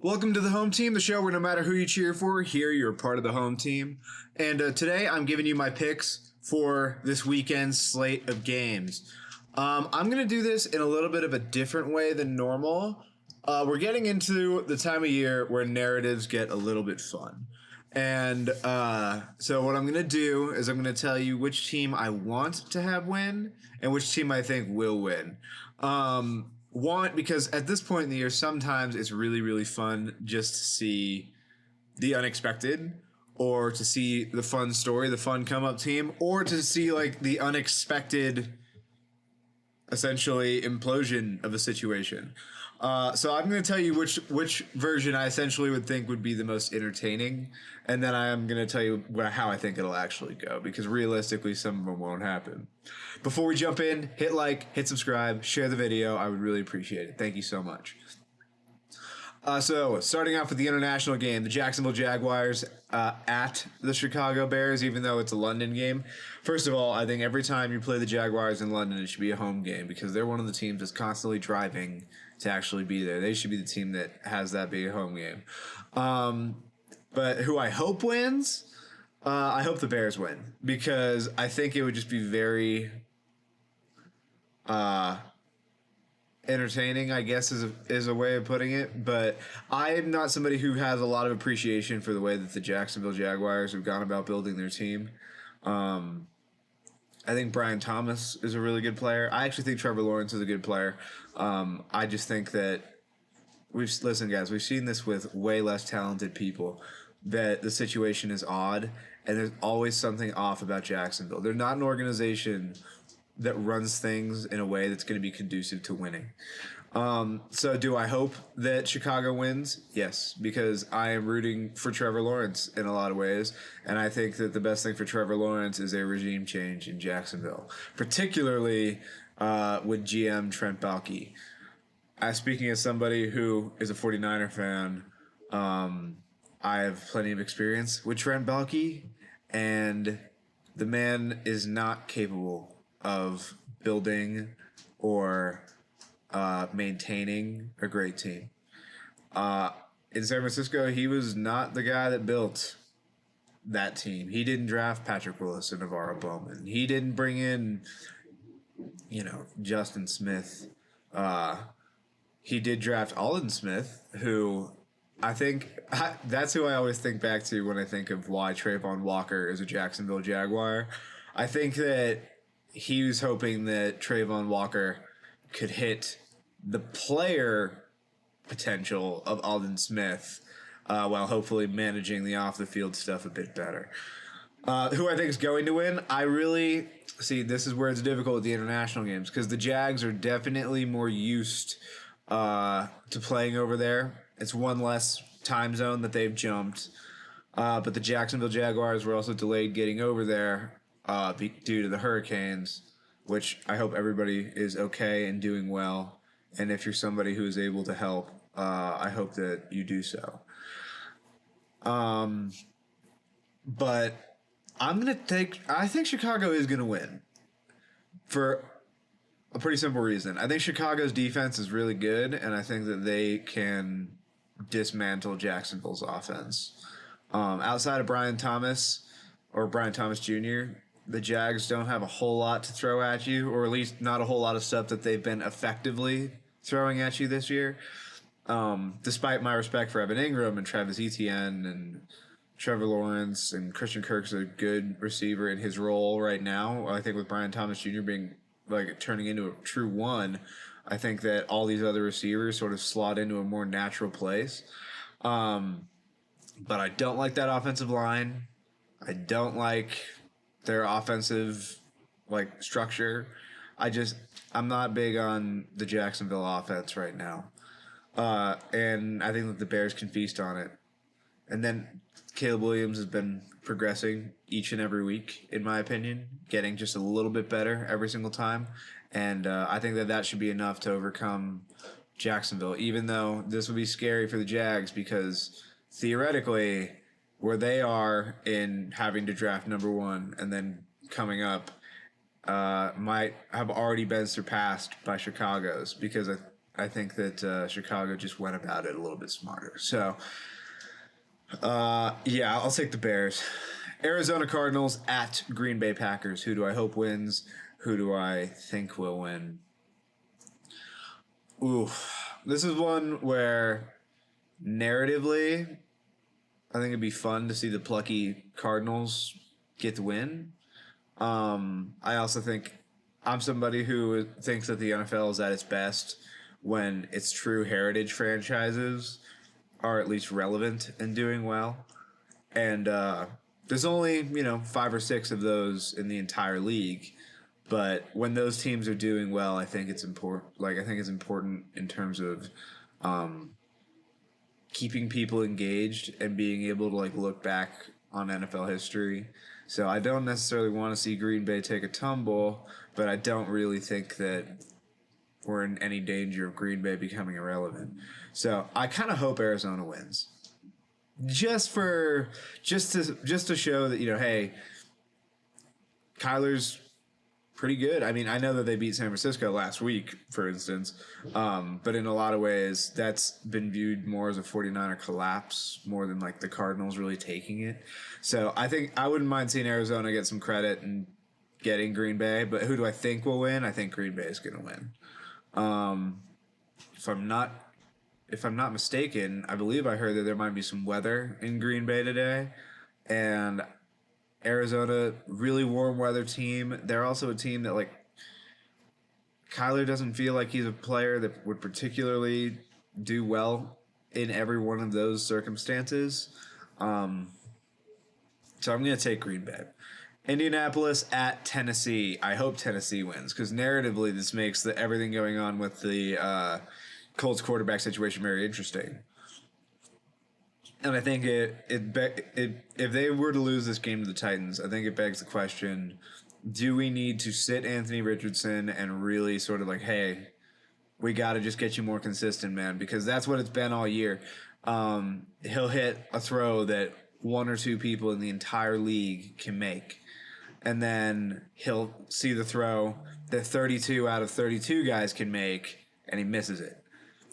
Welcome to the home team, the show where no matter who you cheer for, here you're part of the home team. And today I'm giving you my picks for this weekend's slate of games. I'm going to do this in a little bit of a different way than normal. We're getting into the time of year where narratives get a little bit fun. And so what I'm going to do is I'm going to tell you which team I want to have win and which team I think will win. Because at this point in the year, sometimes it's really, really fun just to see the unexpected or to see the fun story, the fun come up team, or to see like the unexpected, essentially, implosion of a situation. So I'm going to tell you which version I essentially would think would be the most entertaining, and then I am going to tell you how I think it'll actually go, because realistically, some of them won't happen. Before we jump in, hit like, hit subscribe, share the video. I would really appreciate it. Thank you so much. So starting off with the international game, the Jacksonville Jaguars at the Chicago Bears, even though it's a London game. First of all, I think every time you play the Jaguars in London, it should be a home game because they're one of the teams that's constantly driving to actually be there. They should be the team that has that big a home game. But who I hope wins, I hope the Bears win because I think it would just be very entertaining, I guess is a way of putting it. But I am not somebody who has a lot of appreciation for the way that the Jacksonville Jaguars have gone about building their team. I think Brian Thomas is a really good player. I actually think Trevor Lawrence is a good player. I just think that we've seen this with way less talented people, that the situation is odd and there's always something off about Jacksonville. They're not an organization that runs things in a way that's going to be conducive to winning. So do I hope that Chicago wins? Yes, because I am rooting for Trevor Lawrence in a lot of ways, and I think that the best thing for Trevor Lawrence is a regime change in Jacksonville, particularly with GM Trent Baalke. Speaking as somebody who is a 49er fan, I have plenty of experience with Trent Baalke, and the man is not capable of building or maintaining a great team. In San Francisco, he was not the guy that built that team. He didn't draft Patrick Willis and Navarro Bowman. He didn't bring in, Justin Smith. He did draft Aldon Smith, who I think that's who I always think back to when I think of why Trayvon Walker is a Jacksonville Jaguar. I think that he was hoping that Trayvon Walker could hit the player potential of Aldon Smith while hopefully managing the off-the-field stuff a bit better. Who I think is going to win, I really see this is where it's difficult with the international games because the Jags are definitely more used to playing over there. It's one less time zone that they've jumped. But the Jacksonville Jaguars were also delayed getting over there due to the hurricanes, which I hope everybody is okay and doing well. And if you're somebody who is able to help, I hope that you do so. But I think Chicago is going to win for a pretty simple reason. I think Chicago's defense is really good, and I think that they can dismantle Jacksonville's offense. Outside of Brian Thomas Jr., the Jags don't have a whole lot to throw at you, or at least not a whole lot of stuff that they've been effectively throwing at you this year. Despite my respect for Evan Ingram and Travis Etienne and Trevor Lawrence, and Christian Kirk's a good receiver in his role right now. I think with Brian Thomas Jr. being turning into a true one, I think that all these other receivers sort of slot into a more natural place. But I don't like that offensive line. I don't like their offensive structure. I'm not big on the Jacksonville offense right now. And I think that the Bears can feast on it. And then Caleb Williams has been progressing each and every week, in my opinion, getting just a little bit better every single time. And I think that should be enough to overcome Jacksonville, even though this would be scary for the Jags because theoretically where they are in having to draft number one and then coming up might have already been surpassed by Chicago's because I think that Chicago just went about it a little bit smarter. So, yeah, I'll take the Bears. Arizona Cardinals at Green Bay Packers. Who do I hope wins? Who do I think will win? Ooh, this is one where narratively, I think it'd be fun to see the plucky Cardinals get the win. I also think I'm somebody who thinks that the NFL is at its best when its true heritage franchises are at least relevant and doing well. And there's only 5 or 6 of those in the entire league. But when those teams are doing well, I think it's important. Like I think it's important in terms of keeping people engaged and being able to like look back on NFL history. So I don't necessarily want to see Green Bay take a tumble, but I don't really think that we're in any danger of Green Bay becoming irrelevant. So I kind of hope Arizona wins, just to show that hey, Kyler's pretty good. I mean, I know that they beat San Francisco last week, for instance, but in a lot of ways, that's been viewed more as a 49er collapse more than like the Cardinals really taking it. So I think I wouldn't mind seeing Arizona get some credit and getting Green Bay, but who do I think will win? I think Green Bay is going to win. If I'm not mistaken, I believe I heard that there might be some weather in Green Bay today, and Arizona, really warm weather team. They're also a team that like Kyler doesn't feel like he's a player that would particularly do well in every one of those circumstances. So I'm going to take Green Bay. Indianapolis at Tennessee. I hope Tennessee wins because narratively this makes everything going on with the Colts quarterback situation very interesting. And I think if they were to lose this game to the Titans, I think it begs the question, do we need to sit Anthony Richardson and really sort of like, hey, we got to just get you more consistent, man, because that's what it's been all year. He'll hit a throw that 1 or 2 people in the entire league can make. And then he'll see the throw that 32 out of 32 guys can make, and he misses it.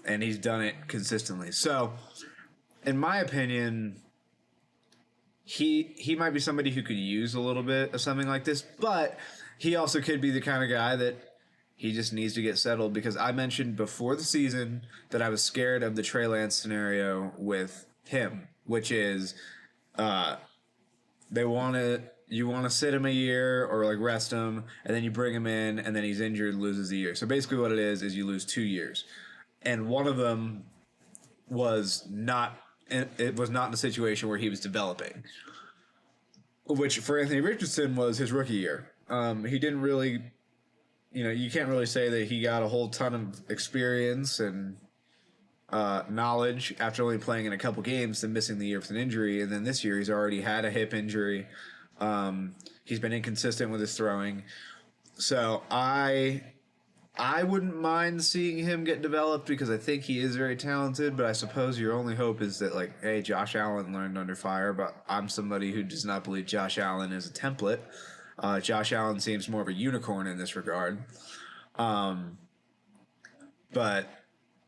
And he's done it consistently. So in my opinion, he might be somebody who could use a little bit of something like this, but he also could be the kind of guy that he just needs to get settled because I mentioned before the season that I was scared of the Trey Lance scenario with him, which is you want to sit him a year or like rest him, and then you bring him in, and then he's injured, loses a year. So basically what it is you lose 2 years. And one of them was not in a situation where he was developing, which for Anthony Richardson was his rookie year. He didn't really, you can't really say that he got a whole ton of experience and knowledge after only playing in a couple games and missing the year with an injury. And then this year he's already had a hip injury. He's been inconsistent with his throwing. So I wouldn't mind seeing him get developed because I think he is very talented, but I suppose your only hope is that, like, hey, Josh Allen learned under fire, but I'm somebody who does not believe Josh Allen is a template. Josh Allen seems more of a unicorn in this regard. But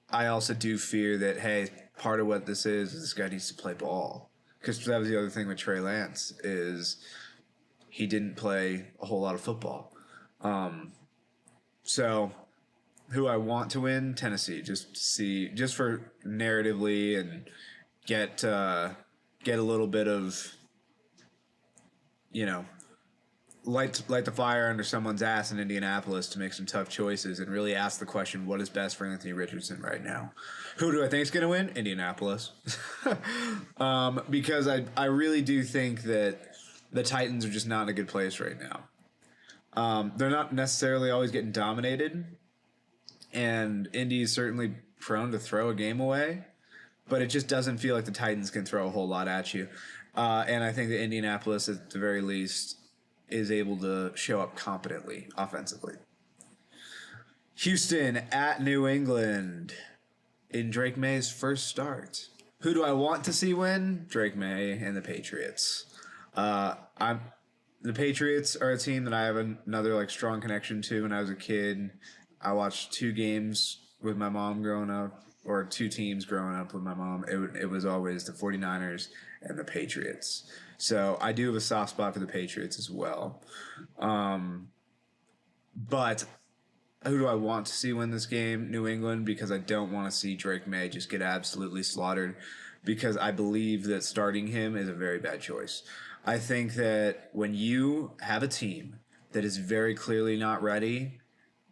I also do fear that, hey, part of what this is this guy needs to play ball. Because that was the other thing with Trey Lance is he didn't play a whole lot of football. So, who I want to win, Tennessee, just for narratively and get a little bit of, light the fire under someone's ass in Indianapolis to make some tough choices and really ask the question, what is best for Anthony Richardson right now? Who do I think is going to win? Indianapolis. Because I really do think that the Titans are just not in a good place right now. They're not necessarily always getting dominated, and Indy is certainly prone to throw a game away, but it just doesn't feel like the Titans can throw a whole lot at you. And I think that Indianapolis, at the very least, is able to show up competently offensively. Houston at New England in Drake May's first start. Who do I want to see win? Drake May and the Patriots. The Patriots are a team that I have another strong connection to. When I was a kid, I watched 2 games with my mom growing up, or two teams growing up with my mom, it was always the 49ers and the Patriots. So I do have a soft spot for the Patriots as well. But who do I want to see win this game? New England, because I don't want to see Drake May just get absolutely slaughtered, because I believe that starting him is a very bad choice. I think that when you have a team that is very clearly not ready,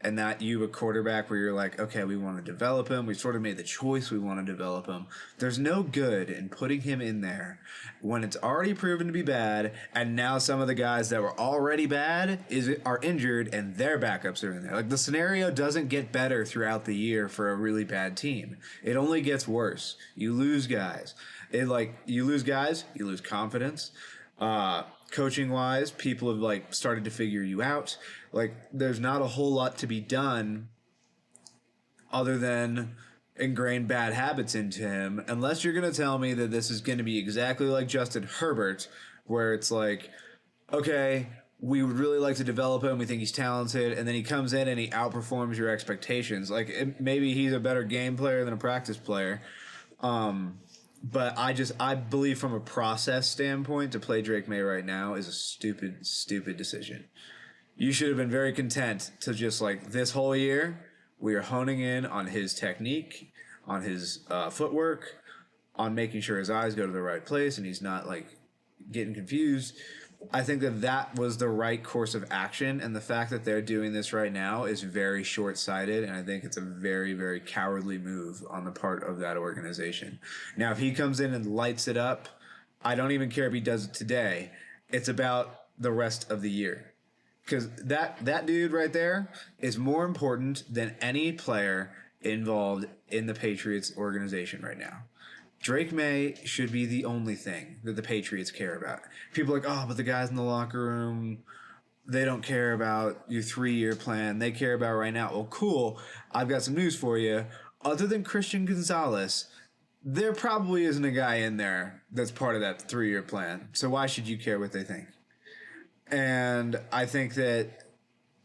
and that you have a quarterback where you're like, okay, we want to develop him. We sort of made the choice we want to develop him. There's no good in putting him in there when it's already proven to be bad, and now some of the guys that were already bad are injured and their backups are in there. Like, the scenario doesn't get better throughout the year for a really bad team. It only gets worse. You lose guys. You lose confidence. Coaching wise, people have started to figure you out. There's not a whole lot to be done other than ingrain bad habits into him, unless you're going to tell me that this is going to be exactly like Justin Herbert, where it's like, okay, we would really like to develop him, we think he's talented, and then he comes in and he outperforms your expectations. Maybe he's a better game player than a practice player. But I believe from a process standpoint, to play Drake May right now is a stupid decision. You should have been very content to just this whole year, we are honing in on his technique, on his footwork, on making sure his eyes go to the right place and he's not getting confused. I think that was the right course of action, and the fact that they're doing this right now is very short-sighted, and I think it's a very, very cowardly move on the part of that organization. Now, if he comes in and lights it up, I don't even care if he does it today. It's about the rest of the year. Because that dude right there is more important than any player involved in the Patriots organization right now. Drake May should be the only thing that the Patriots care about. People are like, oh, but the guys in the locker room, they don't care about your 3-year plan. They care about right now. Well, cool. I've got some news for you. Other than Christian Gonzalez, there probably isn't a guy in there that's part of that 3-year plan. So why should you care what they think? And I think that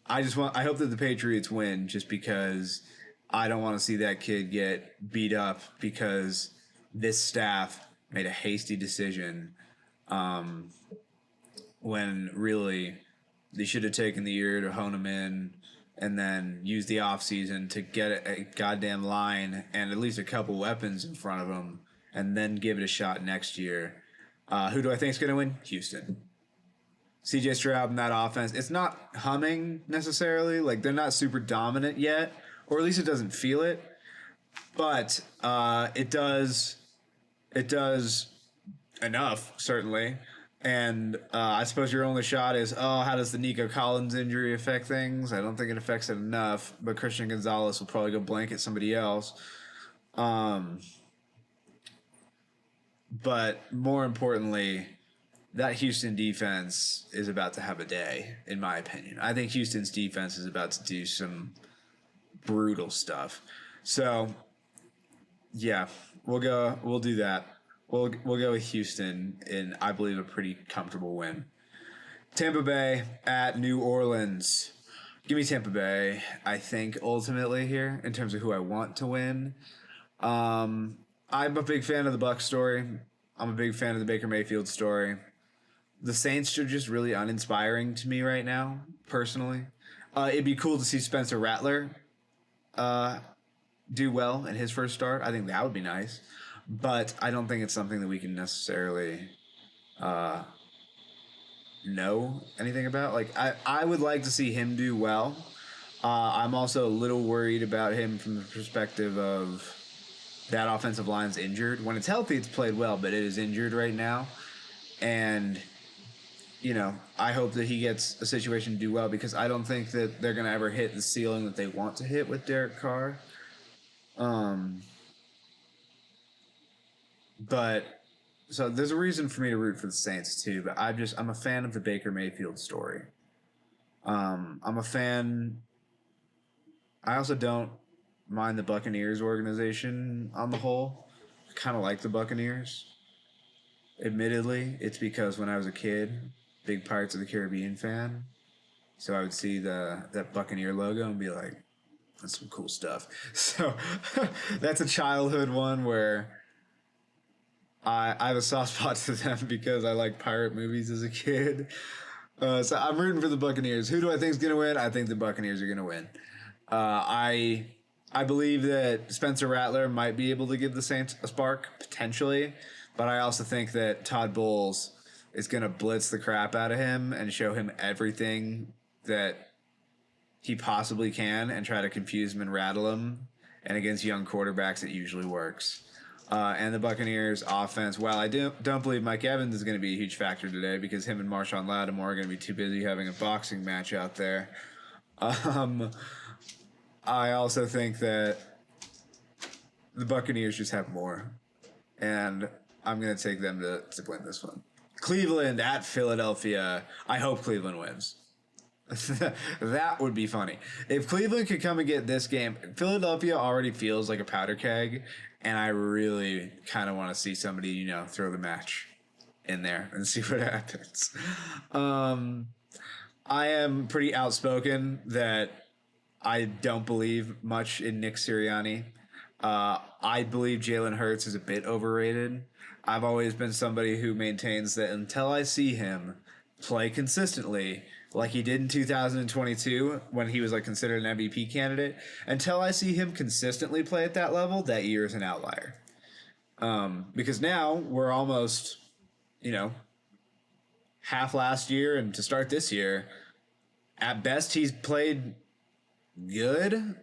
I hope that the Patriots win, just because I don't want to see that kid get beat up because this staff made a hasty decision when really they should have taken the year to hone him in and then use the offseason to get a goddamn line and at least a couple weapons in front of him and then give it a shot next year. Who do I think is going to win? Houston. CJ Stroud in that offense, it's not humming necessarily. They're not super dominant yet, or at least it doesn't feel it. But it does enough, certainly. And I suppose your only shot is, how does the Nico Collins injury affect things? I don't think it affects it enough, but Christian Gonzalez will probably go blanket somebody else. But more importantly, that Houston defense is about to have a day, in my opinion. I think Houston's defense is about to do some brutal stuff. So, yeah, we'll do that. We'll go with Houston in, I believe, a pretty comfortable win. Tampa Bay at New Orleans. Give me Tampa Bay, I think, ultimately here, in terms of who I want to win. I'm a big fan of the Bucs story. I'm a big fan of the Baker Mayfield story. The Saints are just really uninspiring to me right now, personally. It'd be cool to see Spencer Rattler do well in his first start. I think that would be nice. But I don't think it's something that we can necessarily know anything about. I would like to see him do well. I'm also a little worried about him from the perspective of that offensive line's injured. When it's healthy, it's played well, but it is injured right now. And, I hope that he gets a situation to do well, because I don't think that they're going to ever hit the ceiling that they want to hit with Derek Carr. But so there's a reason for me to root for the Saints too, but I'm a fan of the Baker Mayfield story. I'm a fan. I also don't mind the Buccaneers organization on the whole. I kind of like the Buccaneers. Admittedly, it's because when I was a kid, big Pirates of the Caribbean fan, so I would see that Buccaneer logo and be like, That's some cool stuff. So that's a childhood one where I have a soft spot to them because I like pirate movies as a kid. So I'm rooting for the Buccaneers. Who do I think is going to win? I think the Buccaneers are going to win. I believe that Spencer Rattler might be able to give the Saints a spark potentially, but I also think that Todd Bowles is going to blitz the crap out of him and show him everything that he possibly can and try to confuse him and rattle him. And against young quarterbacks, it usually works. And the Buccaneers offense, well, I don't believe Mike Evans is going to be a huge factor today because him and Marshawn Lattimore are going to be too busy having a boxing match out there. I also think that the Buccaneers just have more. And I'm going to take them to win this one. Cleveland at Philadelphia. I hope Cleveland wins. That would be funny. If Cleveland could come and get this game, Philadelphia already feels like a powder keg, and I really kind of want to see somebody, throw the match in there and see what happens. I am pretty outspoken that I don't believe much in Nick Sirianni. I believe Jalen Hurts is a bit overrated. I've always been somebody who maintains that until I see him play consistently, like he did in 2022 when he was considered an MVP candidate, until I see him consistently play at that level, that year is an outlier. Because now we're almost, half last year and to start this year. At best, he's played good,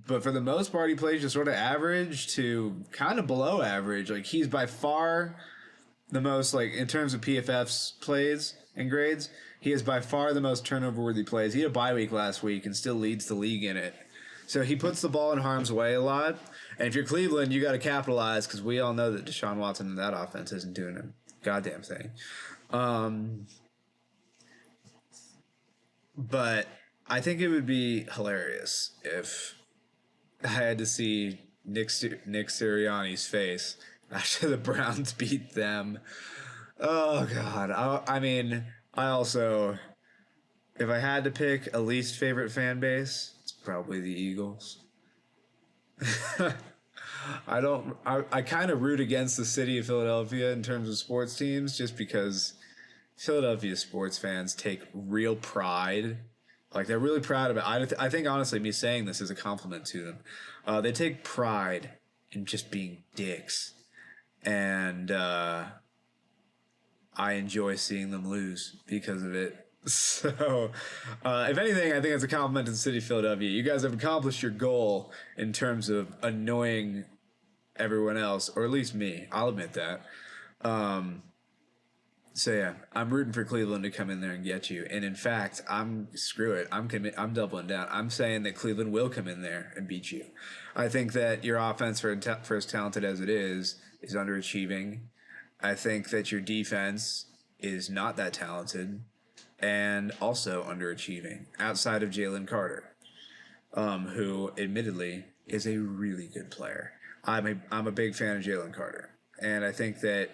but for the most part, he plays just sort of average to kind of below average. He's by far the most, in terms of PFF's plays and grades, he is by far the most turnover-worthy plays. He had a bye week last week and still leads the league in it. So he puts the ball in harm's way a lot. And if you're Cleveland, you got to capitalize because we all know that Deshaun Watson in that offense isn't doing a goddamn thing. But I think it would be hilarious if I had to see Nick Sirianni's face after the Browns beat them. Oh, God. I also, if I had to pick a least favorite fan base, it's probably the Eagles. I kind of root against the city of Philadelphia in terms of sports teams just because Philadelphia sports fans take real pride. They're really proud of it. I think, honestly, me saying this is a compliment to them. They take pride in just being dicks. And I enjoy seeing them lose because of it. So, if anything, I think it's a compliment to the city of Philadelphia. You guys have accomplished your goal in terms of annoying everyone else, or at least me. I'll admit that. So yeah, I'm rooting for Cleveland to come in there and get you. And in fact, screw it. I'm doubling down. I'm saying that Cleveland will come in there and beat you. I think that your offense, for as talented as it is underachieving. I think that your defense is not that talented and also underachieving outside of Jalen Carter, who admittedly is a really good player. I'm a big fan of Jalen Carter, and I think that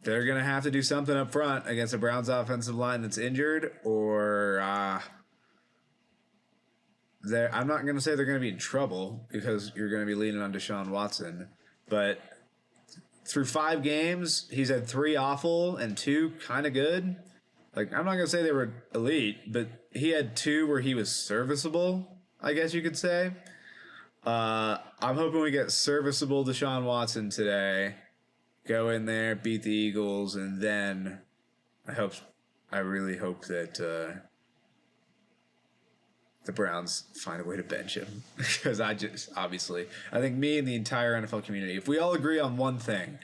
they're going to have to do something up front against the Browns offensive line that's injured, or I'm not going to say they're going to be in trouble because you're going to be leaning on Deshaun Watson, but through 5 games, he's had 3 awful and 2 kind of good. I'm not going to say they were elite, but he had 2 where he was serviceable, I guess you could say. I'm hoping we get serviceable Deshaun Watson today. Go in there, beat the Eagles, and then I really hope that the Browns find a way to bench him. Because I think me and the entire NFL community, if we all agree on one thing,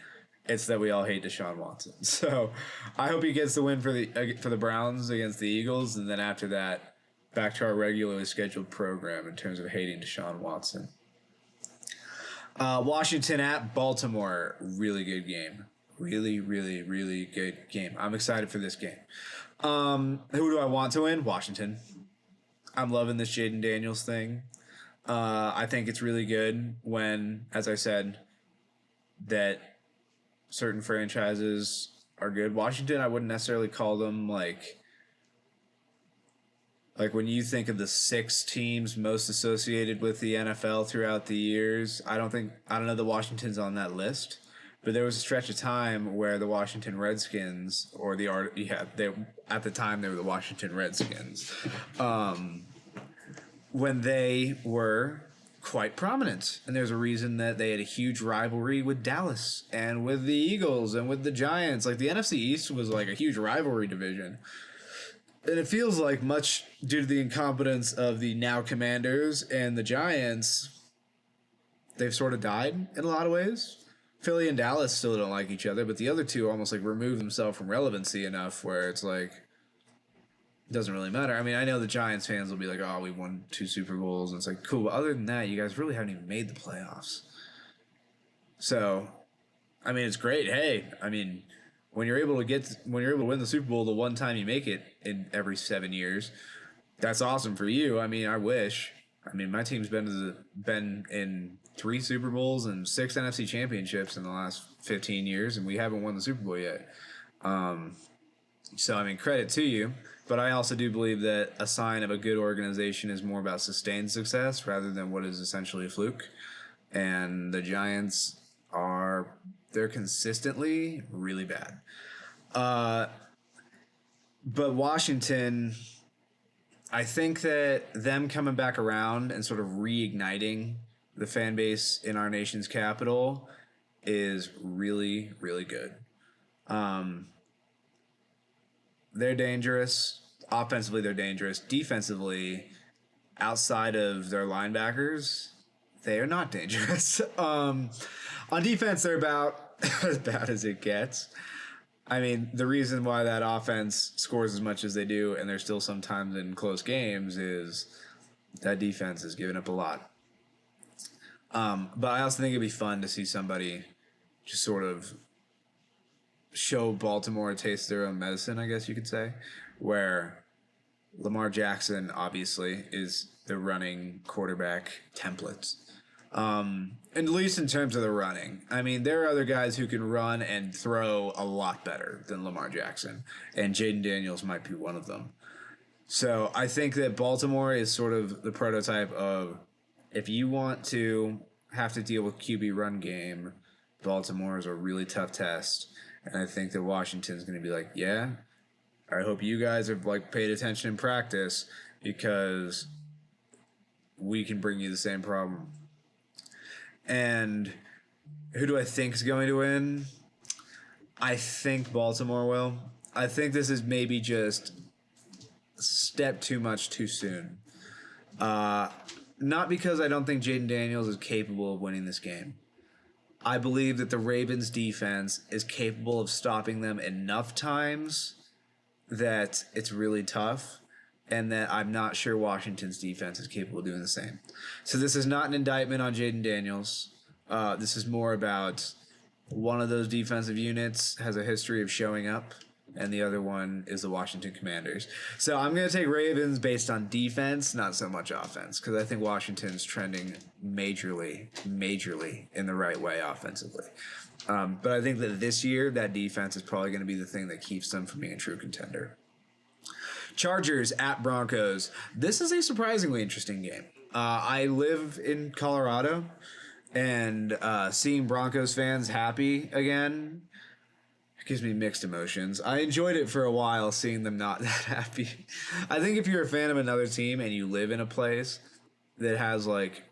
it's that we all hate Deshaun Watson. So I hope he gets the win for the Browns against the Eagles, and then after that, back to our regularly scheduled program in terms of hating Deshaun Watson. Washington at Baltimore, really good game. Really, really, really good game. I'm excited for this game. Who do I want to win? Washington. I'm loving this Jaden Daniels thing. I think it's really good when, as I said, that certain franchises are good. Washington, I wouldn't necessarily call them Like when you think of the 6 teams most associated with the NFL throughout the years, I don't know the Washington's on that list, but there was a stretch of time where the Washington Redskins they at the time they were the Washington Redskins, when they were quite prominent, and there's a reason that they had a huge rivalry with Dallas and with the Eagles and with the Giants. Like the NFC East was like a huge rivalry division. And it feels like, much due to the incompetence of the now Commanders and the Giants, they've sort of died in a lot of ways. Philly and Dallas still don't like each other, but the other two almost like remove themselves from relevancy enough where it's like, it doesn't really matter. I mean, I know the Giants fans will be like, oh, we won 2 Super Bowls. And it's like, cool. But other than that, you guys really haven't even made the playoffs. So, I mean, it's great. Hey, I mean, when you're able to win the Super Bowl the one time you make it in every 7 years, that's awesome for you. I mean, I wish. I mean, my team's been in 3 Super Bowls and 6 NFC championships in the last 15 years, and we haven't won the Super Bowl yet. So, I mean, credit to you. But I also do believe that a sign of a good organization is more about sustained success rather than what is essentially a fluke. And the Giants they're consistently really bad. But Washington, I think that them coming back around and sort of reigniting the fan base in our nation's capital is really, really good. They're dangerous. Offensively, they're dangerous. Defensively, outside of their linebackers, they are not dangerous. On defense, they're about as bad as it gets. I mean, the reason why that offense scores as much as they do, and they're still sometimes in close games, is that defense is giving up a lot. But I also think it'd be fun to see somebody just sort of show Baltimore a taste of their own medicine, I guess you could say, where Lamar Jackson obviously is the running quarterback template. At least in terms of the running. I mean, there are other guys who can run and throw a lot better than Lamar Jackson, and Jaden Daniels might be one of them. So I think that Baltimore is sort of the prototype of, if you want to have to deal with QB run game, Baltimore is a really tough test. And I think that Washington's going to be like, yeah, I hope you guys have like paid attention in practice because we can bring you the same problem. And who do I think is going to win? I think Baltimore will. I think this is maybe just a step too much too soon. Not because I don't think Jaden Daniels is capable of winning this game. I believe that the Ravens defense is capable of stopping them enough times that it's really tough, and that I'm not sure Washington's defense is capable of doing the same. So this is not an indictment on Jaden Daniels. This is more about one of those defensive units has a history of showing up, and the other one is the Washington Commanders. So I'm going to take Ravens based on defense, not so much offense, because I think Washington's trending majorly in the right way offensively. But I think that this year, that defense is probably going to be the thing that keeps them from being a true contender. Chargers at Broncos. This is a surprisingly interesting game. I live in Colorado, and seeing Broncos fans happy again gives me mixed emotions. I enjoyed it for a while, seeing them not that happy. I think if you're a fan of another team and you live in a place that has like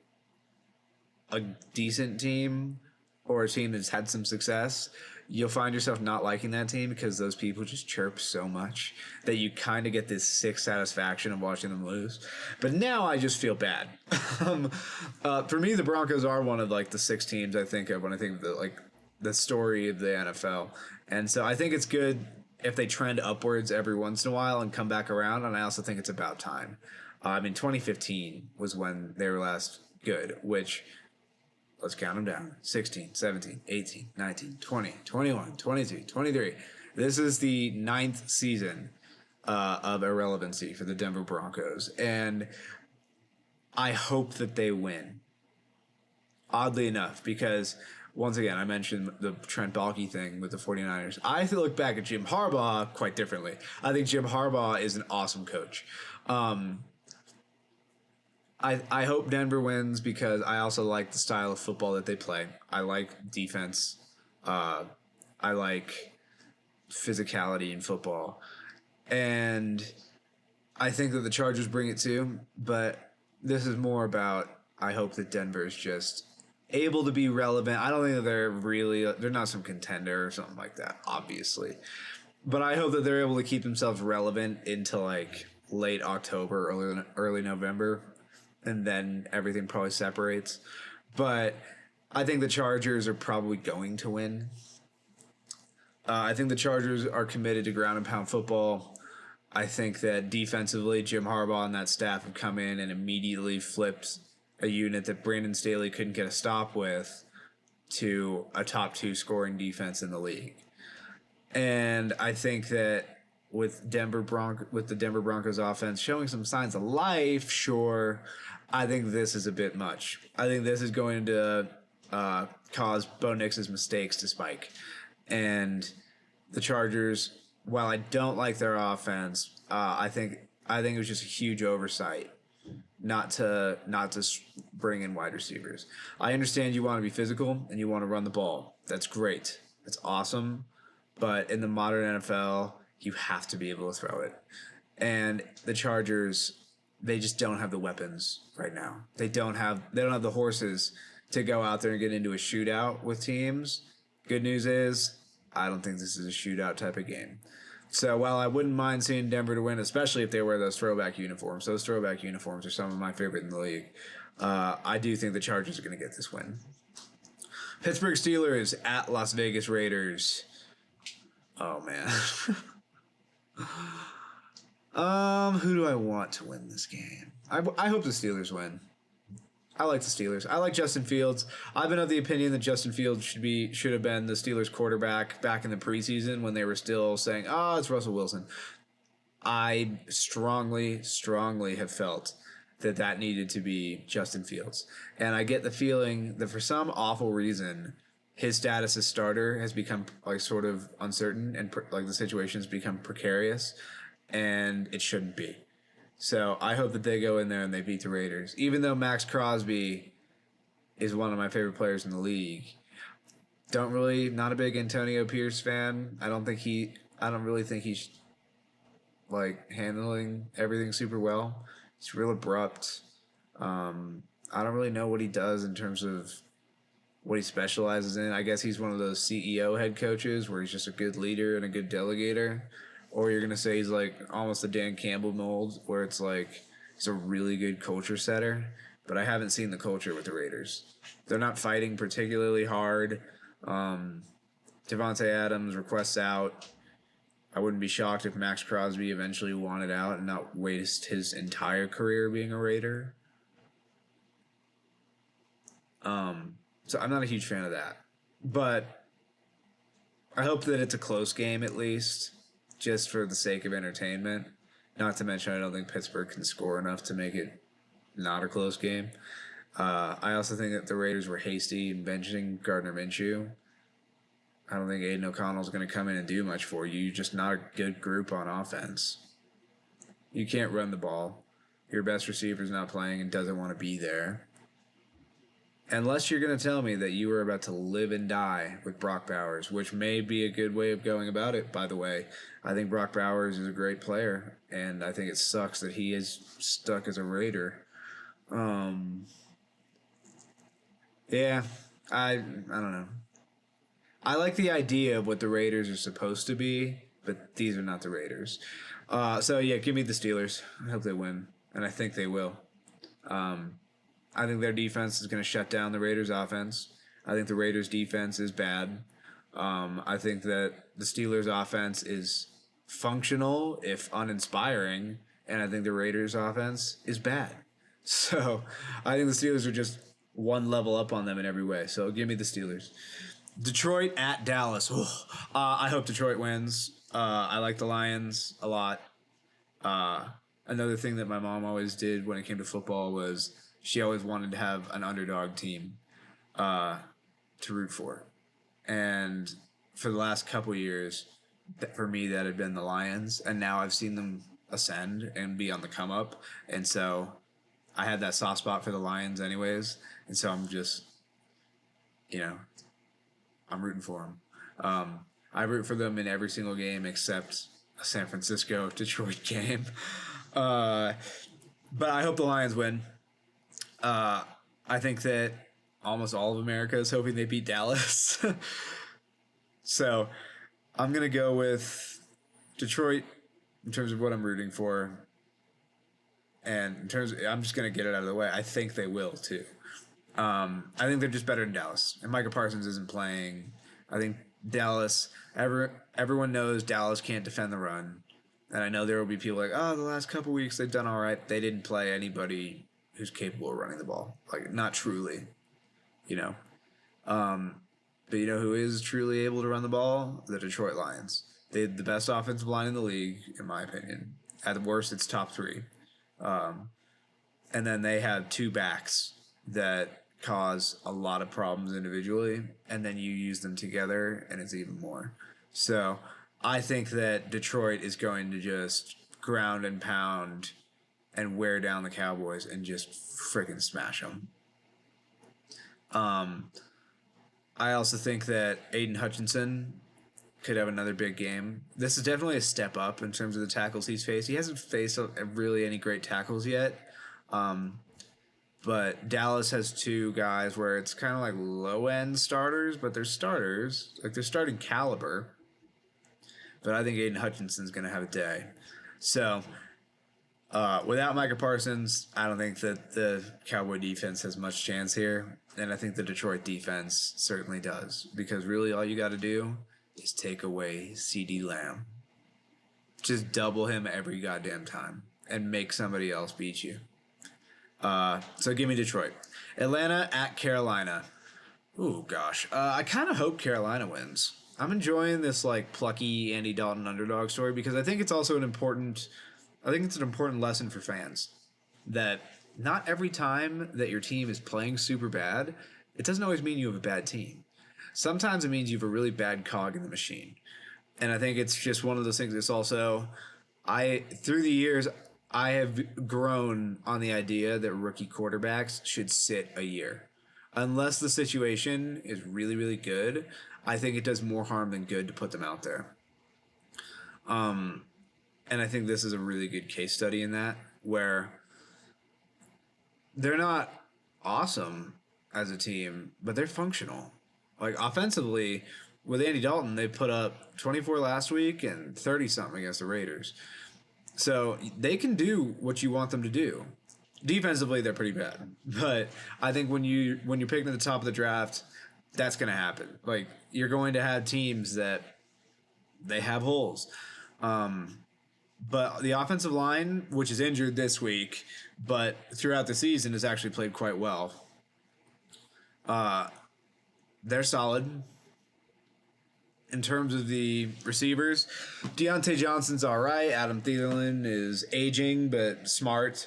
a decent team or a team that's had some success, you'll find yourself not liking that team because those people just chirp so much that you kind of get this sick satisfaction of watching them lose. But now I just feel bad. For me, the Broncos are one of like the 6 teams I think of when I think of the story of the NFL. And so I think it's good if they trend upwards every once in a while and come back around. And I also think it's about time. 2015 was when they were last good, which, let's count them down. 16, 17, 18, 19, 20, 21, 22, 23. This is the 9th season of irrelevancy for the Denver Broncos. And I hope that they win. Oddly enough, because once again, I mentioned the Trent Baalke thing with the 49ers. I look back at Jim Harbaugh quite differently. I think Jim Harbaugh is an awesome coach. I hope Denver wins because I also like the style of football that they play. I like defense. I like physicality in football. And I think that the Chargers bring it too, but this is more about I hope that Denver is just able to be relevant. I don't think that they're not some contender or something like that, obviously. But I hope that they're able to keep themselves relevant into like late October, early November, and then everything probably separates. But I think the Chargers are probably going to win. I think the Chargers are committed to ground and pound football. I think that defensively, Jim Harbaugh and that staff have come in and immediately flipped a unit that Brandon Staley couldn't get a stop with to a top 2 scoring defense in the league. And I think that with the Denver Broncos offense showing some signs of life, sure, I think this is a bit much. I think this is going to cause Bo Nix's mistakes to spike. And the Chargers, while I don't like their offense, I think it was just a huge oversight not to bring in wide receivers. I understand you want to be physical and you want to run the ball. That's great. That's awesome. But in the modern NFL, you have to be able to throw it. And the Chargers, they just don't have the weapons right now. They don't have the horses to go out there and get into a shootout with teams. Good news is, I don't think this is a shootout type of game. So while I wouldn't mind seeing Denver to win, especially if they wear those throwback uniforms, are some of my favorite in the league. I do think the Chargers are going to get this win. Pittsburgh Steelers at Las Vegas Raiders. Oh man. Who do I want to win this game? I hope the Steelers win. I like the Steelers. I like Justin Fields. I've been of the opinion that Justin Fields should have been the Steelers quarterback back in the preseason when they were still saying, "Oh, it's Russell Wilson." I strongly have felt that needed to be Justin Fields, and I get the feeling that for some awful reason, his status as starter has become like sort of uncertain, and like the situation has become precarious, and it shouldn't be. So I hope that they go in there and they beat the Raiders. Even though Max Crosby is one of my favorite players in the league, not a big Antonio Pierce fan. I don't really think he's like handling everything super well. He's real abrupt. I don't really know what he does in terms of what he specializes in. I guess he's one of those CEO head coaches where he's just a good leader and a good delegator. Or you're going to say he's like almost the Dan Campbell mold where it's like he's a really good culture setter. But I haven't seen the culture with the Raiders. They're not fighting particularly hard. Devontae Adams requests out. I wouldn't be shocked if Max Crosby eventually wanted out and not waste his entire career being a Raider. So I'm not a huge fan of that. But I hope that it's a close game at least, just for the sake of entertainment. Not to mention, I don't think Pittsburgh can score enough to make it not a close game. I also think that the Raiders were hasty in benching Gardner Minshew. I don't think Aiden O'Connell's going to come in and do much for you. You're just not a good group on offense. You can't run the ball. Your best receiver's not playing and doesn't want to be there. Unless you're going to tell me that you were about to live and die with Brock Bowers, which may be a good way of going about it, by the way. I think Brock Bowers is a great player, and I think it sucks that he is stuck as a Raider. Yeah, I don't know. I like the idea of what the Raiders are supposed to be, but these are not the Raiders. So, yeah, give me the Steelers. I hope they win, and I think they will. I think their defense is going to shut down the Raiders' offense. I think the Raiders' defense is bad. I think that the Steelers' offense is functional, if uninspiring, and I think the Raiders' offense is bad. So I think the Steelers are just one level up on them in every way. So give me the Steelers. Detroit at Dallas. I hope Detroit wins. I like the Lions a lot. Another thing that my mom always did when it came to football was she always wanted to have an underdog team to root for. And for the last couple years, for me, that had been the Lions. And now I've seen them ascend and be on the come up. And so I had that soft spot for the Lions anyways. And so I'm just, you know, I'm rooting for them. I root for them in every single game except a San Francisco Detroit game. But I hope the Lions win. I think that almost all of America is hoping they beat Dallas. So I'm going to go with Detroit in terms of what I'm rooting for. And in terms of, I'm just going to get it out of the way. I think they will too. I think they're just better than Dallas. And Micah Parsons isn't playing. I think Dallas, everyone knows Dallas can't defend the run. And I know there will be people like, oh, the last couple weeks they've done all right. They didn't play anybody who's capable of running the ball. Like, not truly, you know. But you know who is truly able to run the ball? The Detroit Lions. They had the best offensive line in the league, in my opinion. At the worst, it's top 3. And then they have 2 backs that cause a lot of problems individually, and then you use them together, and it's even more. So I think that Detroit is going to just ground and pound and wear down the Cowboys and just freaking smash them. I also think that Aiden Hutchinson could have another big game. This is definitely a step up in terms of the tackles he's faced. He hasn't faced really any great tackles yet. But Dallas has 2 guys where it's kind of like low-end starters, but they're starters. Like, they're starting caliber. But I think Aiden Hutchinson's going to have a day. So, without Micah Parsons, I don't think that the Cowboy defense has much chance here. And I think the Detroit defense certainly does. Because really all you got to do is take away CeeDee Lamb. Just double him every goddamn time. And make somebody else beat you. So give me Detroit. Atlanta at Carolina. Ooh, gosh. I kind of hope Carolina wins. I'm enjoying this like plucky Andy Dalton underdog story because I think it's also an important lesson for fans that not every time that your team is playing super bad, it doesn't always mean you have a bad team. Sometimes it means you have a really bad cog in the machine. And I think it's just one of those things. It's also, through the years, I have grown on the idea that rookie quarterbacks should sit a year. Unless the situation is really, really good, I think it does more harm than good to put them out there. And I think this is a really good case study in that, where they're not awesome as a team, but they're functional. Like, offensively, with Andy Dalton, they put up 24 last week and 30-something against the Raiders. So they can do what you want them to do. Defensively, they're pretty bad. But I think when you're picking at the top of the draft, that's going to happen. Like, you're going to have teams that they have holes. But the offensive line, which is injured this week, but throughout the season has actually played quite well. They're solid. In terms of the receivers, Deontay Johnson's all right. Adam Thielen is aging but smart.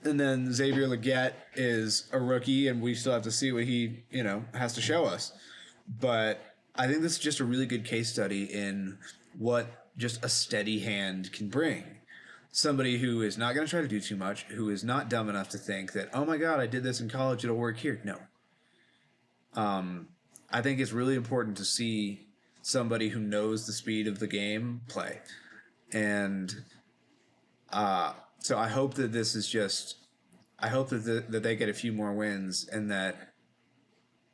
And then Xavier Legette is a rookie, and we still have to see what he, has to show us. But I think this is just a really good case study in what just a steady hand can bring. Somebody who is not going to try to do too much, who is not dumb enough to think that, oh my God, I did this in college, it'll work here. No. I think it's really important to see somebody who knows the speed of the game play. And so I hope that this is just – I hope that they get a few more wins and that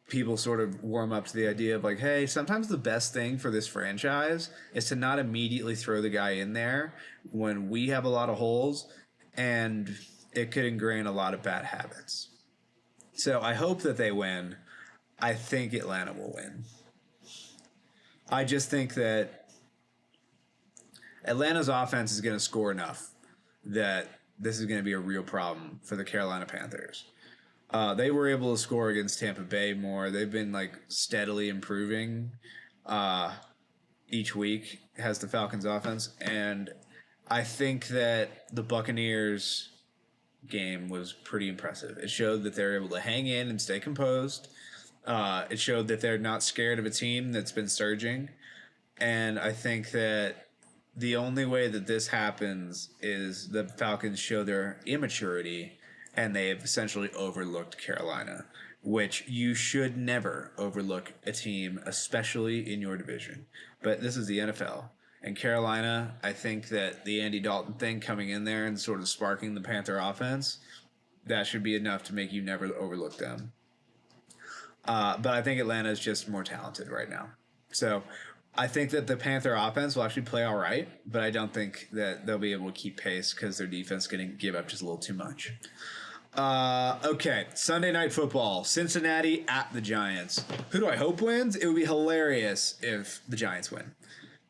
people sort of warm up to the idea of like, hey, sometimes the best thing for this franchise is to not immediately throw the guy in there when we have a lot of holes and it could ingrain a lot of bad habits. So I hope that they win. I think Atlanta will win. I just think that Atlanta's offense is going to score enough that this is going to be a real problem for the Carolina Panthers. They were able to score against Tampa Bay more. They've been like steadily improving each week has the Falcons offense. And I think that the Buccaneers game was pretty impressive. It showed that they're able to hang in and stay composed. It showed that they're not scared of a team that's been surging. And I think that the only way that this happens is the Falcons show their immaturity and they've essentially overlooked Carolina, which you should never overlook a team, especially in your division. But this is the NFL. And Carolina, I think that the Andy Dalton thing coming in there and sort of sparking the Panther offense, that should be enough to make you never overlook them. But I think Atlanta is just more talented right now. So I think that the Panther offense will actually play all right, but I don't think that they'll be able to keep pace because their defense is going to give up just a little too much. Okay, Sunday Night Football, Cincinnati at the Giants. Who do I hope wins? It would be hilarious if the Giants win.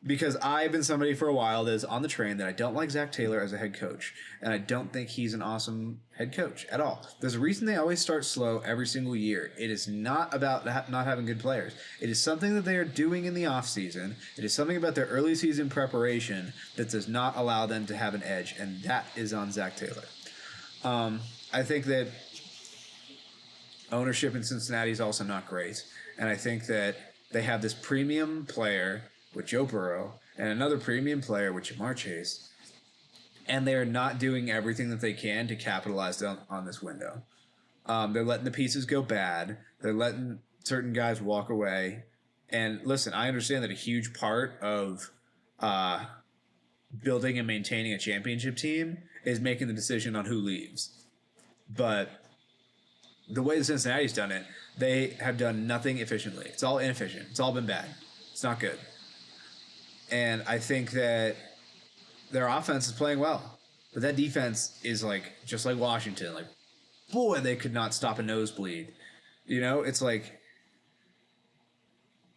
Because I've been somebody for a while that is on the train that I don't like Zach Taylor as a head coach. And I don't think he's an awesome head coach at all. There's a reason they always start slow every single year. It is not about not having good players. It is something that they are doing in the offseason. It is something about their early season preparation that does not allow them to have an edge. And that is on Zach Taylor. I think that ownership in Cincinnati is also not great. And I think that they have this premium player with Joe Burrow and another premium player with Jamar Chase, and they're not doing everything that they can to capitalize on this window. They're letting the pieces go bad. They're letting certain guys walk away. And listen, I understand that a huge part of building and maintaining a championship team is making the decision on who leaves. But the way that Cincinnati's done it, they have done nothing efficiently. It's all inefficient. It's all been bad. It's not good. And I think that their offense is playing well. But that defense is like, just like Washington, like, boy, they could not stop a nosebleed. You know, it's like,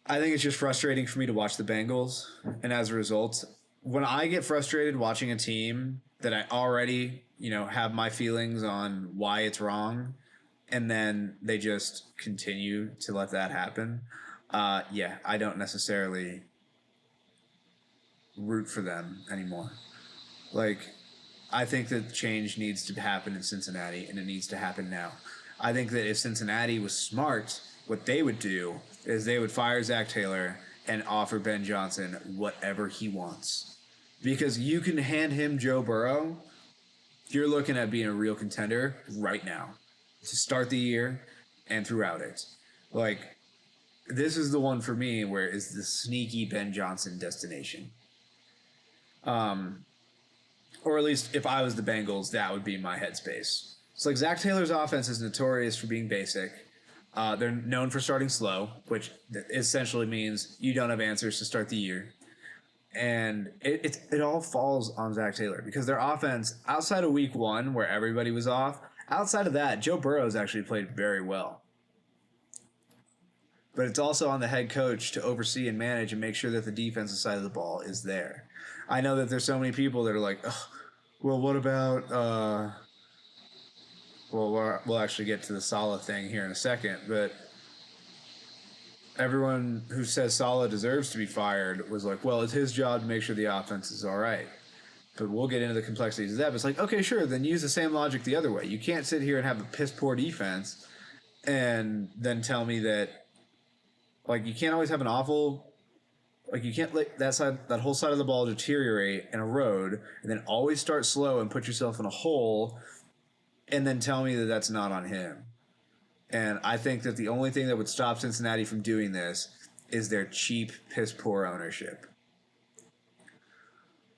I think it's just frustrating for me to watch the Bengals. And as a result, when I get frustrated watching a team that I already, have my feelings on why it's wrong, and then they just continue to let that happen, I don't necessarily root for them anymore. Like, I think that change needs to happen in Cincinnati, and it needs to happen now. I think that if Cincinnati was smart, what they would do is they would fire Zach Taylor and offer Ben Johnson whatever he wants. Because you can hand him Joe Burrow, you're looking at being a real contender right now to start the year and throughout it. Like, this is the one for me where it's the sneaky Ben Johnson destination. Or at least if I was the Bengals, that would be my headspace. It's like Zach Taylor's offense is notorious for being basic. They're known for starting slow, which essentially means you don't have answers to start the year. And it all falls on Zach Taylor because their offense, outside of week 1 where everybody was off, outside of that, Joe Burrow's actually played very well. But it's also on the head coach to oversee and manage and make sure that the defensive side of the ball is there. I know that there's so many people that are like, oh, well, what about, we'll actually get to the Saleh thing here in a second, but everyone who says Saleh deserves to be fired was like, well, it's his job to make sure the offense is all right. But we'll get into the complexities of that. But it's like, okay, sure, then use the same logic the other way. You can't sit here and have a piss-poor defense and then tell me that, like, you can't always have an awful... Like, you can't let that whole side of the ball deteriorate and erode and then always start slow and put yourself in a hole and then tell me that that's not on him. And I think that the only thing that would stop Cincinnati from doing this is their cheap, piss-poor ownership.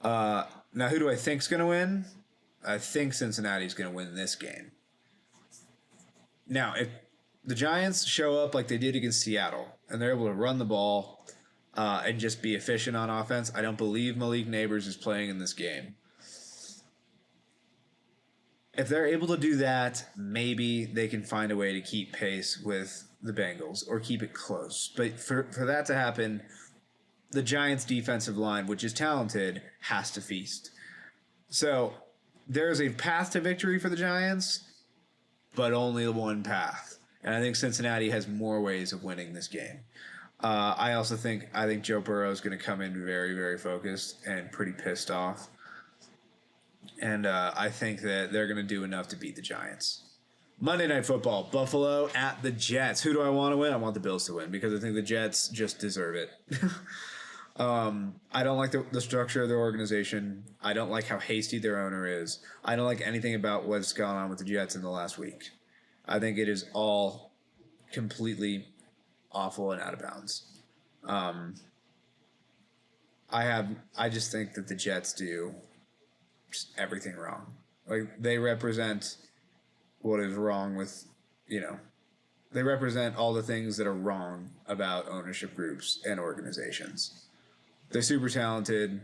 Now, who do I think's going to win? I think Cincinnati's going to win this game. Now, if the Giants show up like they did against Seattle and they're able to run the ball and just be efficient on offense, I don't believe Malik Neighbors is playing in this game. If they're able to do that, maybe they can find a way to keep pace with the Bengals or keep it close. But for that to happen, the Giants' defensive line, which is talented, has to feast. So there's a path to victory for the Giants, but only one path. And I think Cincinnati has more ways of winning this game. I think Joe Burrow is going to come in very, very focused and pretty pissed off. And I think that they're going to do enough to beat the Giants. Monday Night Football, Buffalo at the Jets. Who do I want to win? I want the Bills to win because I think the Jets just deserve it. I don't like the structure of their organization. I don't like how hasty their owner is. I don't like anything about what's gone on with the Jets in the last week. I think it is all completely awful and out of bounds. I just think that the Jets do just everything wrong. Like they represent what is wrong with, they represent all the things that are wrong about ownership groups and organizations. They're super talented.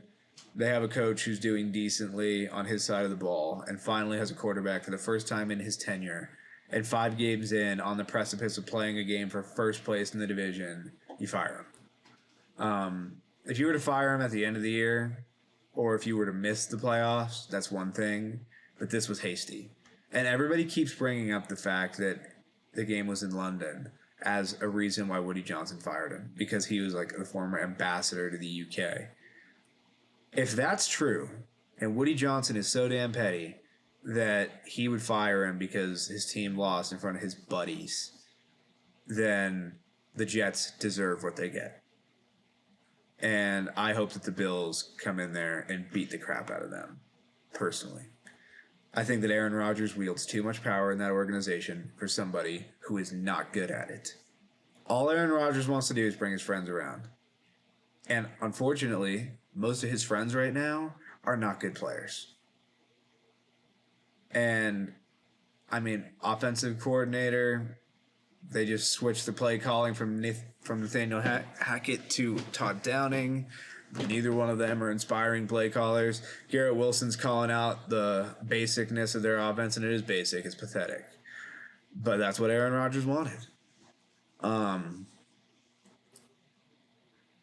They have a coach who's doing decently on his side of the ball and finally has a quarterback for the first time in his tenure. And 5 games in, on the precipice of playing a game for first place in the division, you fire him. If you were to fire him at the end of the year, or if you were to miss the playoffs, that's one thing. But this was hasty. And everybody keeps bringing up the fact that the game was in London as a reason why Woody Johnson fired him, because he was like the former ambassador to the UK. If that's true, and Woody Johnson is so damn petty that he would fire him because his team lost in front of his buddies, then the Jets deserve what they get. And I hope that the Bills come in there and beat the crap out of them, personally. I think that Aaron Rodgers wields too much power in that organization for somebody who is not good at it. All Aaron Rodgers wants to do is bring his friends around. And unfortunately, most of his friends right now are not good players. And, I mean, offensive coordinator, they just switched the play calling from Nathaniel Hackett to Todd Downing. Neither one of them are inspiring play callers. Garrett Wilson's calling out the basicness of their offense, and it is basic. It's pathetic. But that's what Aaron Rodgers wanted. I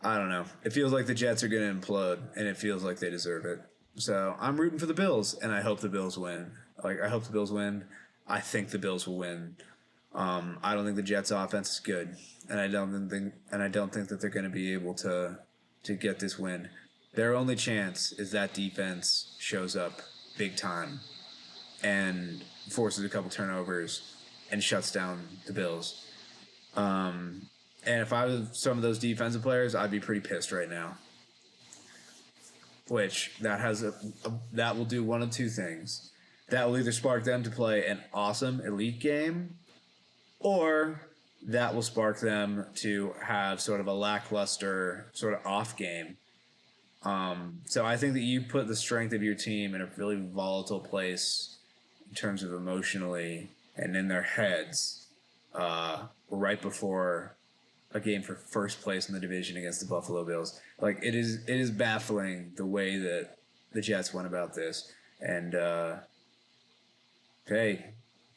don't know. It feels like the Jets are going to implode, and it feels like they deserve it. So I'm rooting for the Bills, and I hope the Bills win. I hope the Bills win. I think the Bills will win. I don't think the Jets' offense is good, and I don't think that they're going to be able to get this win. Their only chance is that defense shows up big time and forces a couple turnovers and shuts down the Bills. And if I was some of those defensive players, I'd be pretty pissed right now. Which that will do one of two things. That will either spark them to play an awesome elite game, or that will spark them to have sort of a lackluster sort of off game. So I think that you put the strength of your team in a really volatile place in terms of emotionally and in their heads right before a game for first place in the division against the Buffalo Bills. Like it is baffling the way that the Jets went about this. And hey,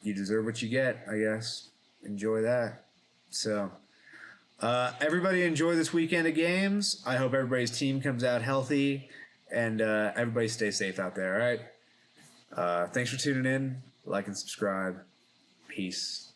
you deserve what you get, I guess. Enjoy that. So, everybody enjoy this weekend of games. I hope everybody's team comes out healthy, and everybody stay safe out there, all right? Thanks for tuning in. Like and subscribe. Peace.